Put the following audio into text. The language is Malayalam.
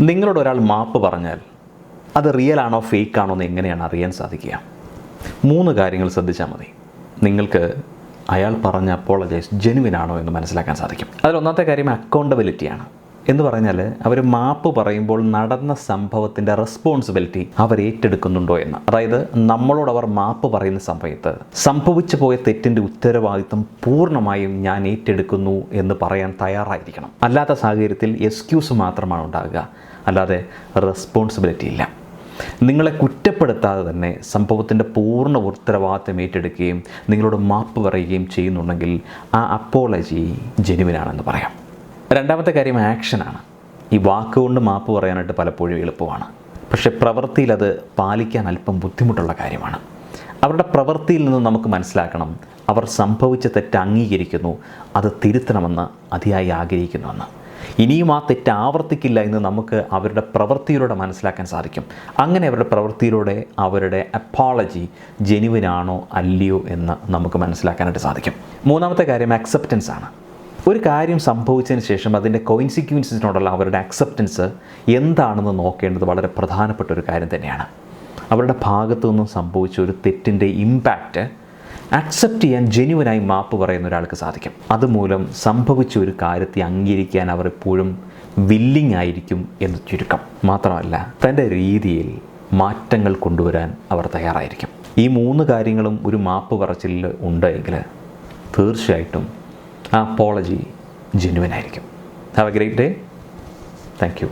നിങ്ങളോട് ഒരാൾ മാപ്പ് പറഞ്ഞാൽ അത് റിയൽ ആണോ ഫേക്ക് ആണോ എന്ന് എങ്ങനെയാണ് അറിയാൻ സാധിക്കുക? 3 കാര്യങ്ങൾ ശ്രദ്ധിച്ചാൽ മതി. നിങ്ങൾക്ക് അയാൾ പറഞ്ഞ അപ്പോളജൈസ് ജെനുവിൻ ആണോ എന്ന് മനസ്സിലാക്കാൻ സാധിക്കും. അതിലൊന്നാമത്തെ കാര്യം അക്കൗണ്ടബിലിറ്റിയാണ്. എന്ന് പറഞ്ഞാൽ അവർ മാപ്പ് പറയുമ്പോൾ നടന്ന സംഭവത്തിൻ്റെ റെസ്പോൺസിബിലിറ്റി അവർ ഏറ്റെടുക്കുന്നുണ്ടോ എന്ന്. അതായത് നമ്മളോട് അവർ മാപ്പ് പറയുന്ന സമയത്ത് സംഭവിച്ചു പോയ തെറ്റിൻ്റെ ഉത്തരവാദിത്വം പൂർണ്ണമായും ഞാൻ ഏറ്റെടുക്കുന്നു എന്ന് പറയാൻ തയ്യാറായിരിക്കണം. അല്ലാത്ത സാഹചര്യത്തിൽ എക്സ്ക്യൂസ് മാത്രമാണ് ഉണ്ടാകുക, അല്ലാതെ റെസ്പോൺസിബിലിറ്റി ഇല്ല. നിങ്ങളെ കുറ്റപ്പെടുത്താതെ തന്നെ സംഭവത്തിൻ്റെ പൂർണ്ണ ഉത്തരവാദിത്വം ഏറ്റെടുക്കുകയും നിങ്ങളോട് മാപ്പ് പറയുകയും ചെയ്യുന്നുണ്ടെങ്കിൽ ആ അപ്പോളജി ജെനുവിനാണെന്ന് പറയാം. രണ്ടാമത്തെ കാര്യം ആക്ഷനാണ്. ഈ വാക്കുകൊണ്ട് മാപ്പ് പറയാനായിട്ട് പലപ്പോഴും എളുപ്പമാണ്, പക്ഷേ പ്രവൃത്തിയിൽ അത് പാലിക്കാൻ അല്പം ബുദ്ധിമുട്ടുള്ള കാര്യമാണ്. അവരുടെ പ്രവൃത്തിയിൽ നിന്ന് നമുക്ക് മനസ്സിലാക്കണം അവർ സംഭവിച്ച തെറ്റ് അംഗീകരിക്കുന്നു, അത് തിരുത്തണമെന്ന് അതിയായി ആഗ്രഹിക്കുന്നുവെന്ന്. ഇനിയും ആ തെറ്റ് ആവർത്തിക്കില്ല എന്ന് നമുക്ക് അവരുടെ പ്രവൃത്തിയിലൂടെ മനസ്സിലാക്കാൻ സാധിക്കും. അങ്ങനെ അവരുടെ പ്രവൃത്തിയിലൂടെ അവരുടെ അപ്പോളജി ജെനുവിനാണോ അല്ലയോ എന്ന് നമുക്ക് മനസ്സിലാക്കാനായിട്ട് സാധിക്കും. മൂന്നാമത്തെ കാര്യം അക്സെപ്റ്റൻസ് ആണ്. ഒരു കാര്യം സംഭവിച്ചതിന് ശേഷം അതിൻ്റെ കോൺസിക്വൻസിനോടുള്ള അവരുടെ അക്സെപ്റ്റൻസ് എന്താണെന്ന് നോക്കേണ്ടത് വളരെ പ്രധാനപ്പെട്ട ഒരു കാര്യം തന്നെയാണ്. അവരുടെ ഭാഗത്തു നിന്നും സംഭവിച്ച ഒരു തെറ്റിൻ്റെ ഇമ്പാക്റ്റ് അക്സെപ്റ്റ് ചെയ്യാൻ ജെനുവിനായി മാപ്പ് പറയുന്ന ഒരാൾക്ക് സാധിക്കും. അതുമൂലം സംഭവിച്ച ഒരു കാര്യത്തെ അംഗീകരിക്കാൻ അവർ എപ്പോഴും വില്ലിങ് ആയിരിക്കും എന്ന് ചുരുക്കം. മാത്രമല്ല തൻ്റെ രീതിയിൽ മാറ്റങ്ങൾ കൊണ്ടുവരാൻ അവർ തയ്യാറായിരിക്കും. ഈ 3 കാര്യങ്ങളും ഒരു മാപ്പ് പറച്ചിലിൽ ഉണ്ടെങ്കിൽ തീർച്ചയായിട്ടും ആ അപ്പോളജി ജെനുവിൻ ആയിരിക്കും. Have A great day. Thank you.